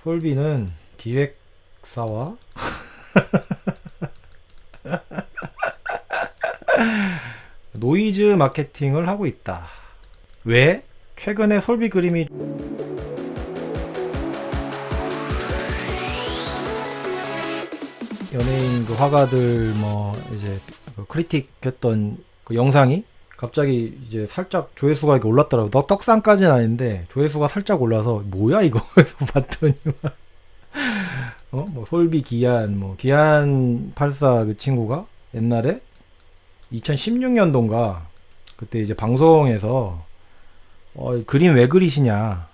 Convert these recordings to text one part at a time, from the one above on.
솔비는 기획사와 노이즈 마케팅을 하고 있다. 왜? 최근에 솔비 그림이 연예인 그 화가들 뭐 이제 그 크리틱 했던 그 영상이 갑자기 이제 살짝 조회수가 이렇게 올랐더라고. 떡상까지는 아닌데 조회수가 살짝 올라서 뭐야 이거 해서 봤더니 뭐 솔비 기안 뭐 기안 84 그 친구가 옛날에 2016년도인가 그때 이제 방송에서 그림 왜 그리시냐,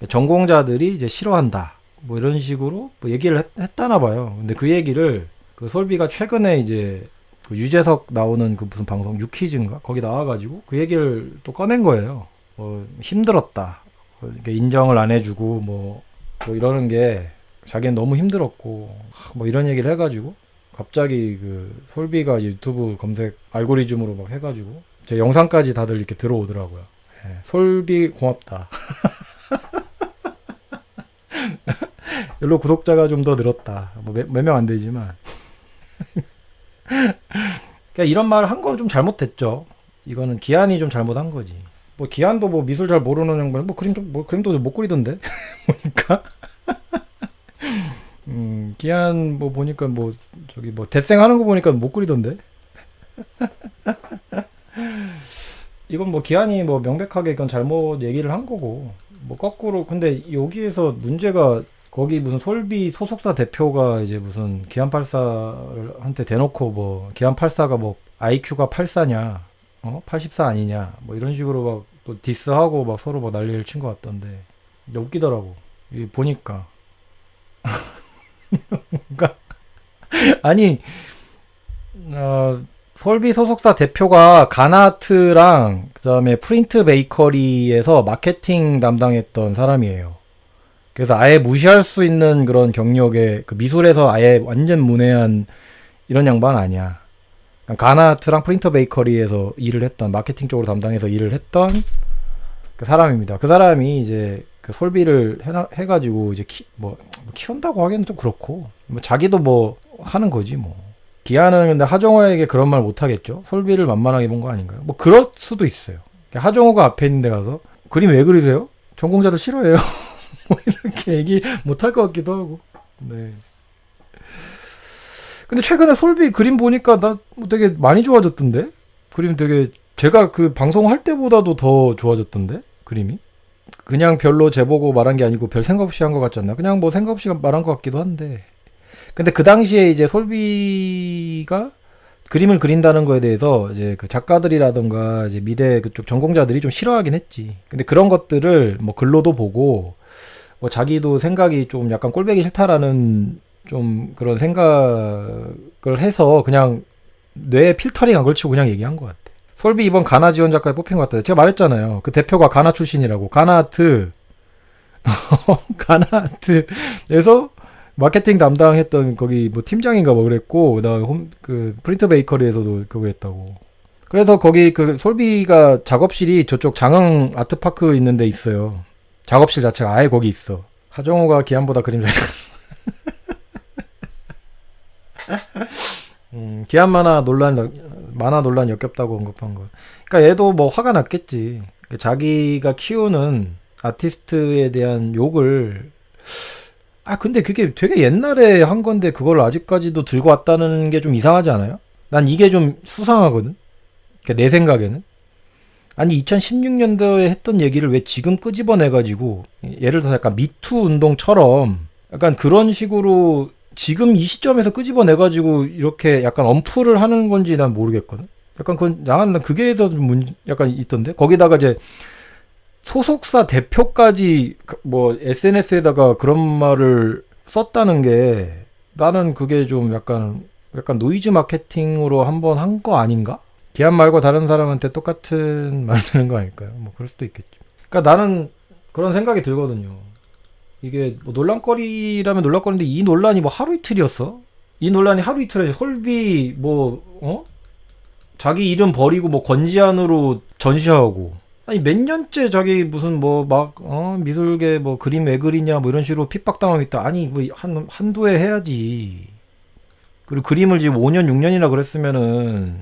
전공자들이 이제 싫어한다 뭐 이런 식으로 뭐 얘기를 했다나 봐요. 근데 그 얘기를 그 솔비가 최근에 이제 그 유재석 나오는 그 무슨 방송 유퀴즈인가 거기 나와가지고 그 얘기를 또 꺼낸 거예요. 힘들었다, 인정을 안 해주고 뭐 이러는 게 자기는 너무 힘들었고 뭐 이런 얘기를 해가지고 갑자기 그 솔비가 유튜브 검색 알고리즘으로 막 해가지고 제 영상까지 다들 이렇게 들어오더라고요. 네, 솔비 고맙다. 별로 구독자가 좀 더 늘었다. 뭐 몇 명 안 되지만. 그러니까 이런 말 한 건 좀 잘못됐죠. 이거는 기한이 좀 잘못한 거지. 뭐 기한도 뭐 미술 잘 모르는 양반 뭐 그림도 못 그리던데 보니까. 기한 뭐 보니까 뭐 저기 뭐 대생 하는 거 보니까 못 그리던데. 이건 뭐 기한이 뭐 명백하게 이건 잘못 얘기를 한 거고 뭐 거꾸로. 근데 여기에서 문제가 거기 무슨 솔비 소속사 대표가 이제 무슨 기안 84한테 대놓고 뭐 기안 84가 뭐 IQ가 84냐 84 아니냐 뭐 이런 식으로 막 또 디스하고 막 서로 막 난리를 친 것 같던데 웃기더라고 이 보니까. 아니 솔비 소속사 대표가 가나아트랑 그다음에 프린트 베이커리에서 마케팅 담당했던 사람이에요. 그래서 아예 무시할 수 있는 그런 경력에 그 미술에서 아예 완전 문외한 이런 양반 아니야. 가나아트랑 프린트 베이커리에서 일을 했던, 마케팅 쪽으로 담당해서 일을 했던 그 사람입니다. 그 사람이 이제 그 솔비를 해가지고 이제 키운다고 하기는 좀 그렇고 뭐 자기도 뭐 하는 거지 뭐. 기아는 근데 하정우에게 그런 말 못하겠죠. 솔비를 만만하게 본 거 아닌가요? 뭐 그럴 수도 있어요. 하정우가 앞에 있는 데 가서 그림 왜 그리세요? 전공자들 싫어해요. 뭐 이렇게 얘기 못할 것 같기도 하고. 네. 근데 최근에 솔비 그림 보니까 나 뭐 되게 많이 좋아졌던데? 그림 되게 제가 그 방송할 때보다도 더 좋아졌던데? 그림이? 그냥 별로 제보고 말한 게 아니고 별 생각 없이 한 것 같지 않나? 그냥 뭐 생각 없이 말한 것 같기도 한데. 근데 그 당시에 이제 솔비가 그림을 그린다는 거에 대해서 이제 그 작가들이라던가 이제 미대 그쪽 전공자들이 좀 싫어하긴 했지. 근데 그런 것들을 뭐 글로도 보고 뭐 자기도 생각이 좀 약간 꼴배기 싫다라는 좀 그런 생각을 해서 그냥 뇌에 필터링 안 걸치고 그냥 얘기한 것 같아. 솔비 이번 가나 지원 작가에 뽑힌 것 같아. 제가 말했잖아요. 그 대표가 가나 출신이라고. 가나아트. 가나아트에서 마케팅 담당했던 거기 뭐 팀장인가 뭐 그랬고, 그다음에 그 프린트 베이커리에서도 그거 했다고. 그래서 거기 그 솔비가 작업실이 저쪽 장흥 아트파크 있는 데 있어요. 작업실 자체가 아예 거기 있어. 하정우가 기안보다 그림 잘 기안 만화 논란 역겹다고 언급한 거. 그러니까 얘도 뭐 화가 났겠지. 자기가 키우는 아티스트에 대한 욕을. 근데 그게 되게 옛날에 한 건데 그걸 아직까지도 들고 왔다는 게 좀 이상하지 않아요? 난 이게 좀 수상하거든. 그러니까 내 생각에는. 아니 2016년도에 했던 얘기를 왜 지금 끄집어내가지고, 예를 들어서 약간 미투 운동처럼 약간 그런 식으로 지금 이 시점에서 끄집어내가지고 이렇게 약간 언플을 하는 건지 난 모르겠거든. 약간 난 그게 더 약간 있던데. 거기다가 이제 소속사 대표까지 뭐 SNS에다가 그런 말을 썼다는 게, 나는 그게 좀 약간 노이즈 마케팅으로 한번 한 거 아닌가? 기안 말고 다른 사람한테 똑같은 말 듣는 거 아닐까요? 뭐 그럴 수도 있겠죠. 그러니까 나는 그런 생각이 들거든요. 이게 뭐 논란거리라면 논란거리인데 이 논란이 뭐 하루 이틀이었어? 이 논란이 하루 이틀에 솔비 자기 이름 버리고 뭐 권지안으로 전시하고 아니 몇 년째 자기 무슨 뭐 막 미술계 뭐 그림 왜 그리냐 뭐 이런 식으로 핍박당하고 있다. 아니 뭐 한두 해 해야지. 그리고 그림을 지금 5년 6년이나 그랬으면은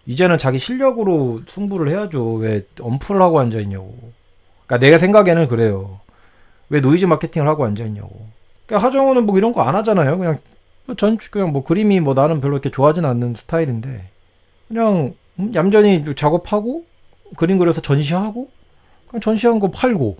이제는 자기 실력으로 승부를 해야죠. 왜 엄프를 하고 앉아 있냐고. 그러니까 내가 생각에는 그래요. 왜 노이즈 마케팅을 하고 앉아 있냐고. 그러니까 하정우는 뭐 이런 거 안 하잖아요. 그냥 뭐 그림이 뭐 나는 별로 이렇게 좋아하진 않는 스타일인데 그냥 얌전히 작업하고 그림 그려서 전시하고 그냥 전시한 거 팔고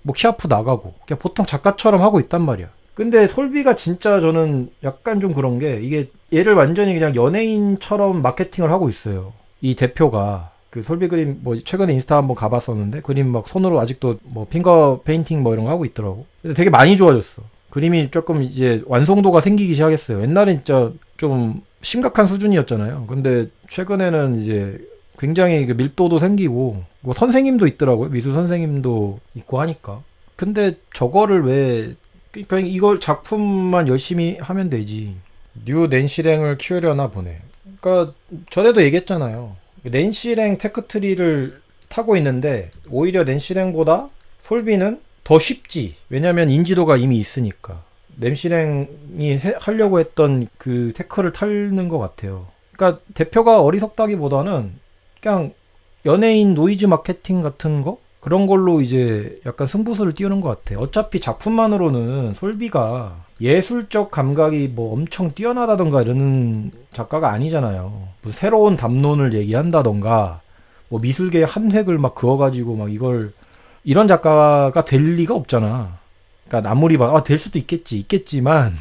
뭐 키아프 나가고 그냥 보통 작가처럼 하고 있단 말이야. 근데 솔비가 진짜 저는 약간 좀 그런 게 이게 얘를 완전히 그냥 연예인처럼 마케팅을 하고 있어요. 이 대표가 그 솔비 그림 뭐 최근에 인스타 한번 가봤었는데 그림 막 손으로 아직도 뭐 핑거 페인팅 뭐 이런 거 하고 있더라고. 근데 되게 많이 좋아졌어. 그림이 조금 이제 완성도가 생기기 시작했어요. 옛날엔 진짜 좀 심각한 수준이었잖아요. 근데 최근에는 이제 굉장히 그 밀도도 생기고 뭐 선생님도 있더라고요. 미술 선생님도 있고 하니까. 근데 저거를 왜 그러니까 이걸 작품만 열심히 하면 되지. 뉴 낸시랭을 키우려나 보네. 그러니까 전에도 얘기했잖아요. 낸시랭 테크트리를 타고 있는데 오히려 낸시랭보다 솔비는 더 쉽지. 왜냐면 인지도가 이미 있으니까. 낸시랭이 하려고 했던 그 테크를 타는 것 같아요. 그러니까 대표가 어리석다기보다는 그냥 연예인 노이즈 마케팅 같은 거? 그런 걸로 이제 약간 승부수를 띄우는 것 같아. 어차피 작품만으로는 솔비가 예술적 감각이 뭐 엄청 뛰어나다던가 이러는 작가가 아니잖아요. 뭐 새로운 담론을 얘기한다던가 뭐 미술계의 한 획을 막 그어가지고 막 이걸 이런 작가가 될 리가 없잖아. 그러니까 아무리 될 수도 있겠지만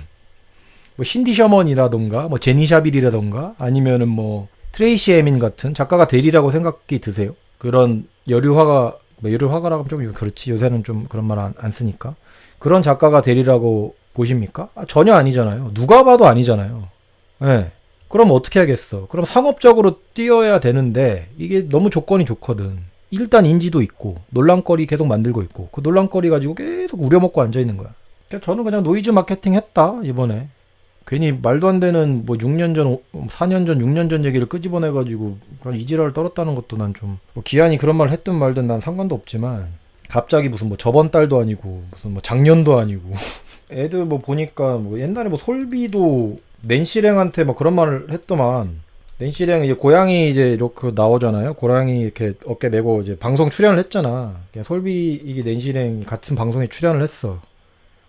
뭐 신디 셔먼이라던가 뭐 제니 샤빌이라던가 아니면은 뭐 트레이시 에민 같은 작가가 되리라고 생각이 드세요? 그런 여류화가 뭐 여류화가라고 하면 좀 그렇지. 요새는 좀 그런 말 안 쓰니까. 그런 작가가 되리라고 보십니까? 전혀 아니잖아요. 누가 봐도 아니잖아요. 예. 네. 그럼 어떻게 하겠어? 그럼 상업적으로 뛰어야 되는데 이게 너무 조건이 좋거든. 일단 인지도 있고 논란거리 계속 만들고 있고 그 논란거리 가지고 계속 우려먹고 앉아있는 거야. 그러니까 저는 그냥 노이즈 마케팅 했다 이번에. 괜히 말도 안 되는 뭐 6년 전, 4년 전, 6년 전 얘기를 끄집어내가지고 이지랄을 떨었다는 것도 난 좀 뭐 기한이 그런 말을 했든 말든 난 상관도 없지만 갑자기 무슨 뭐 저번 달도 아니고 무슨 뭐 작년도 아니고 애들 뭐 보니까 뭐 옛날에 뭐 솔비도 낸시랭한테 막 그런 말을 했더만 낸시랭 이제 고양이 이제 이렇게 나오잖아요. 고양이 이렇게 어깨 메고 이제 방송 출연을 했잖아. 솔비 이게 낸시랭 같은 방송에 출연을 했어.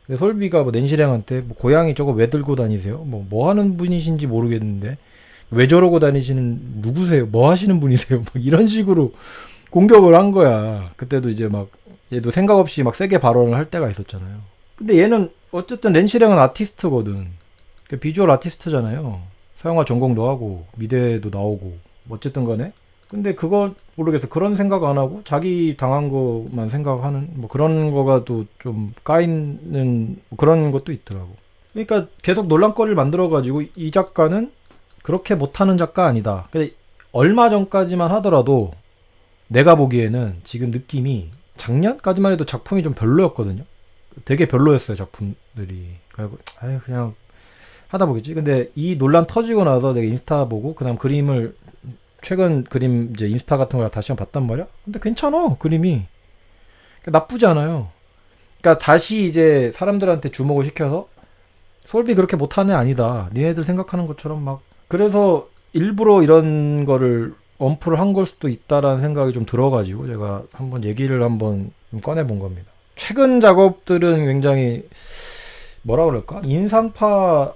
근데 솔비가 뭐 낸시랭한테 뭐 고양이 저거 왜 들고 다니세요? 뭐 하는 분이신지 모르겠는데 왜 저러고 다니시는 누구세요? 뭐 하시는 분이세요? 막 이런 식으로 공격을 한 거야. 그때도 이제 막 얘도 생각 없이 막 세게 발언을 할 때가 있었잖아요. 근데 얘는 어쨌든 낸시랭은 아티스트거든. 비주얼 아티스트잖아요. 서양화 전공도 하고 미대도 나오고 어쨌든 간에. 근데 그거 모르겠어. 그런 생각 안 하고 자기 당한 것만 생각하는 뭐 그런 거가 또 좀 까이는 뭐 그런 것도 있더라고. 그러니까 계속 논란거리를 만들어가지고 이 작가는 그렇게 못하는 작가 아니다. 근데 얼마 전까지만 하더라도 내가 보기에는 지금 느낌이 작년까지만 해도 작품이 좀 별로였거든요. 되게 별로였어요 작품들이. 그리고 그냥 하다 보겠지. 근데 이 논란 터지고 나서 내가 인스타 보고 그다음 그림을 최근 그림 이제 인스타 같은 거 다시 한번 봤단 말이야. 근데 괜찮아 그림이. 그러니까 나쁘지 않아요. 그러니까 다시 이제 사람들한테 주목을 시켜서 솔비 그렇게 못하는 애 아니다. 니네들 생각하는 것처럼 막 그래서 일부러 이런 거를 엄프를 한 걸 수도 있다라는 생각이 좀 들어가지고 제가 한번 얘기를 한번 좀 꺼내본 겁니다. 최근 작업들은 굉장히 뭐라 그럴까? 인상파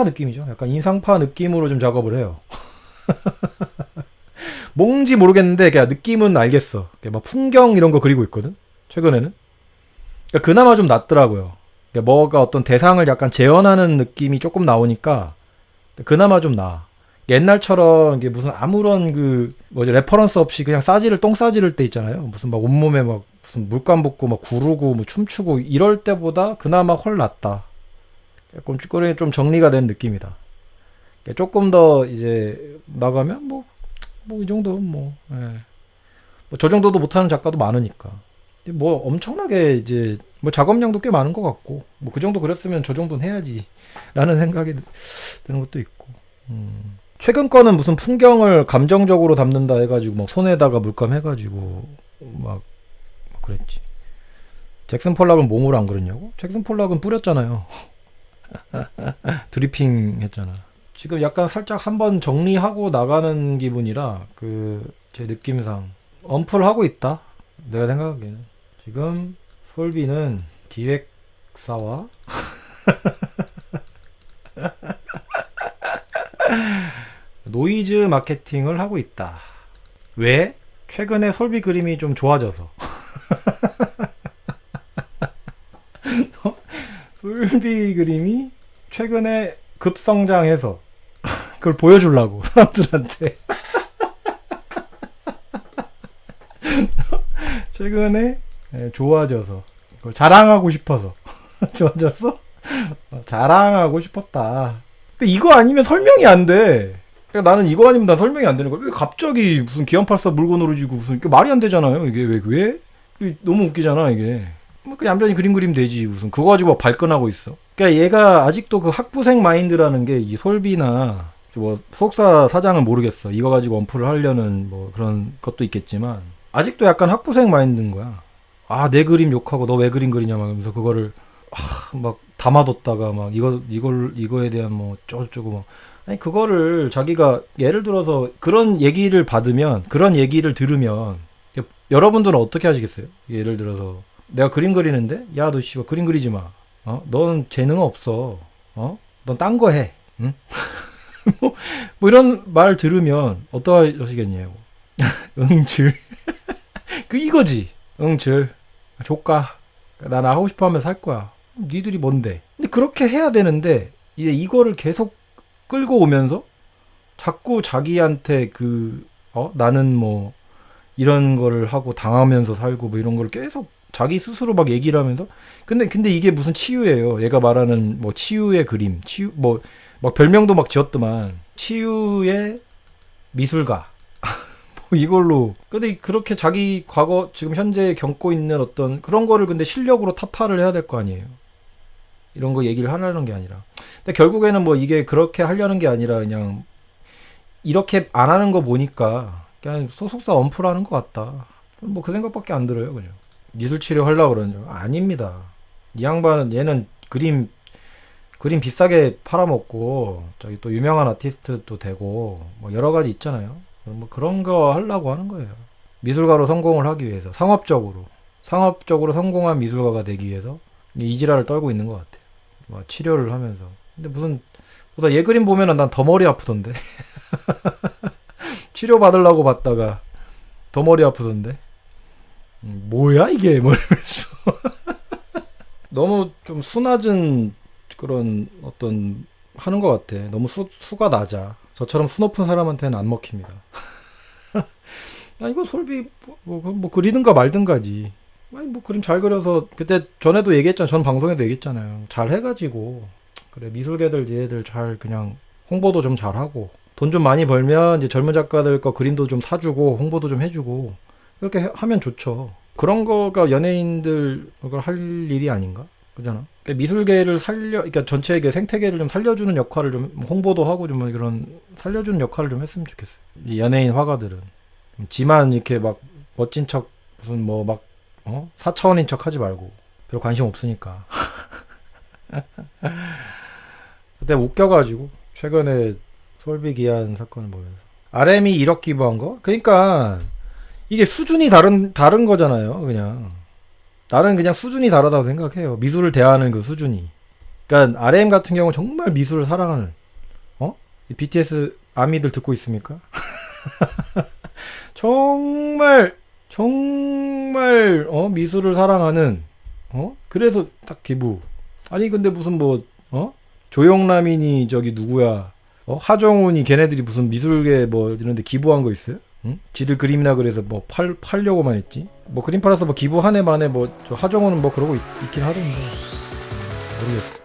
느낌이죠. 약간 인상파 느낌으로 좀 작업을 해요. 뭔지 모르겠는데 그냥 느낌은 알겠어. 막 풍경 이런 거 그리고 있거든. 최근에는. 그러니까 그나마 좀 낫더라고요. 그러니까 뭐가 어떤 대상을 약간 재현하는 느낌이 조금 나오니까 그나마 좀 나아. 옛날처럼 이게 무슨 아무런 그 뭐지 레퍼런스 없이 그냥 똥 싸지를 때 있잖아요. 무슨 막 온몸에 막 무슨 물감 붓고 막 구르고 뭐 춤추고 이럴 때보다 그나마 훨 낫다. 약간 좀 정리가 된 느낌이다. 조금 더 이제 나가면 뭐 이 정도 저 정도도 못하는 작가도 많으니까 뭐 엄청나게 이제 뭐 작업량도 꽤 많은 것 같고 뭐 그 정도 그랬으면 저 정도는 해야지 라는 생각이 드는 것도 있고 최근 거는 무슨 풍경을 감정적으로 담는다 해가지고 막 손에다가 물감 해가지고 막 그랬지. 잭슨 폴락은 몸으로 안 그랬냐고? 잭슨 폴락은 뿌렸잖아요. 드리핑 했잖아. 지금 약간 살짝 한번 정리하고 나가는 기분이라 그 제 느낌상 언플 하고 있다. 내가 생각하기에는 지금 솔비는 기획사와 노이즈 마케팅을 하고 있다. 왜? 최근에 솔비 그림이 좀 좋아져서. 솔비 그림이 최근에 급성장해서 그걸 보여주려고 사람들한테. 최근에 좋아져서 그걸 자랑하고 싶어서. 좋아졌어? 자랑하고 싶었다. 근데 이거 아니면 설명이 안 돼. 그러니까 나는 이거 아니면 난 설명이 안 되는 거야. 왜 갑자기 무슨 기안84 물건으로 지고 무슨 말이 안 되잖아요. 이게 왜? 이게 너무 웃기잖아 이게. 뭐 그냥 얌전히 그림 되지 무슨 그거 가지고 막 발끈하고 있어. 그러니까 얘가 아직도 그 학부생 마인드라는 게 이 솔비나 뭐 소속사 사장은 모르겠어. 이거 가지고 언플을 하려는 뭐 그런 것도 있겠지만 아직도 약간 학부생 마인드인 거야. 아, 내 그림 욕하고 너 왜 그림 그리냐 막 하면서 그거를 막 담아뒀다가 막 이거에 대한 뭐 어쩌고 막 아니 그거를 자기가 예를 들어서 그런 얘기를 받으면 그런 얘기를 들으면 여러분들은 어떻게 하시겠어요? 예를 들어서 내가 그림 그리는데 야 너 씨발 그림 그리지 마. 넌 재능 없어. 넌 딴 거 해. 응? 뭐 이런 말 들으면 어떠하시겠냐고. 응줄. 이거지. 응줄. 조까. 난 하고 싶어 하면 살 거야. 니들이 뭔데? 근데 그렇게 해야 되는데 이제 이거를 계속 끌고 오면서 자꾸 자기한테 나는 뭐 이런 거를 하고 당하면서 살고 뭐 이런 걸 계속 자기 스스로 막 얘기를 하면서 근데 이게 무슨 치유예요. 얘가 말하는 뭐 치유의 그림, 치유 뭐 막 별명도 막 지었더만 치유의 미술가 뭐 이걸로 근데 그렇게 자기 과거 지금 현재 겪고 있는 어떤 그런 거를 근데 실력으로 타파를 해야 될 거 아니에요. 이런 거 얘기를 하려는 게 아니라 근데 결국에는 뭐 이게 그렇게 하려는 게 아니라 그냥 이렇게 안 하는 거 보니까 그냥 소속사 언플하는 것 같다. 뭐 그 생각밖에 안 들어요. 그냥 미술 치료 하려고 그러죠. 아닙니다. 이 양반은 얘는 그림 비싸게 팔아먹고 저기 또 유명한 아티스트도 되고 뭐 여러 가지 있잖아요. 뭐 그런 거 하려고 하는 거예요. 미술가로 성공을 하기 위해서 상업적으로 성공한 미술가가 되기 위해서 이지랄을 떨고 있는 것 같아요. 뭐 치료를 하면서. 근데 무슨 보다 얘 그림 보면은 난 더 머리 아프던데. 치료 받으려고 봤다가 더 머리 아프던데. 뭐야 이게 뭐 이러면서. 너무 좀 수낮은 그런 어떤 하는 것 같아. 너무 수가 낮아. 저처럼 수 높은 사람한테는 안 먹힙니다. 아 이거 솔비 뭐 그리든가 말든가지. 아니 뭐 그림 잘 그려서 그때 전에도 얘기했잖아. 전 방송에도 얘기했잖아요. 잘 해가지고 그래 미술계들 얘들 잘 그냥 홍보도 좀 잘하고 돈 좀 많이 벌면 이제 젊은 작가들 거 그림도 좀 사주고 홍보도 좀 해주고 그렇게 하면 좋죠. 그런 거가 연예인들 그걸 할 일이 아닌가? 그잖아. 그러니까 미술계를 그러니까 전체 생태계를 좀 살려주는 역할을 좀 홍보도 하고 좀 그런 살려주는 역할을 좀 했으면 좋겠어. 이 연예인 화가들은 지만 이렇게 막 멋진 척 무슨 뭐 막 4차원인 척 하지 말고 별 관심 없으니까. 그때 웃겨가지고 최근에 솔비 기한 사건을 보면서 RM이 1억 기부한 거? 그러니까 이게 수준이 다른 거잖아요. 그냥 나는 그냥 수준이 다르다고 생각해요. 미술을 대하는 그 수준이. 그러니까 RM 같은 경우는 정말 미술을 사랑하는 BTS 아미들 듣고 있습니까? 정말 미술을 사랑하는 그래서 딱 기부. 아니 근데 무슨 뭐 조영남이니 저기 누구야 하정운이 걔네들이 무슨 미술계 뭐 이런데 기부한 거 있어요? 응? 지들 그림이나 그래서 뭐 팔려고만 했지. 뭐 그림 팔아서 뭐 기부 한 해 만에 뭐 저 하정우는 뭐 그러고 있긴 하던데 모르겠어.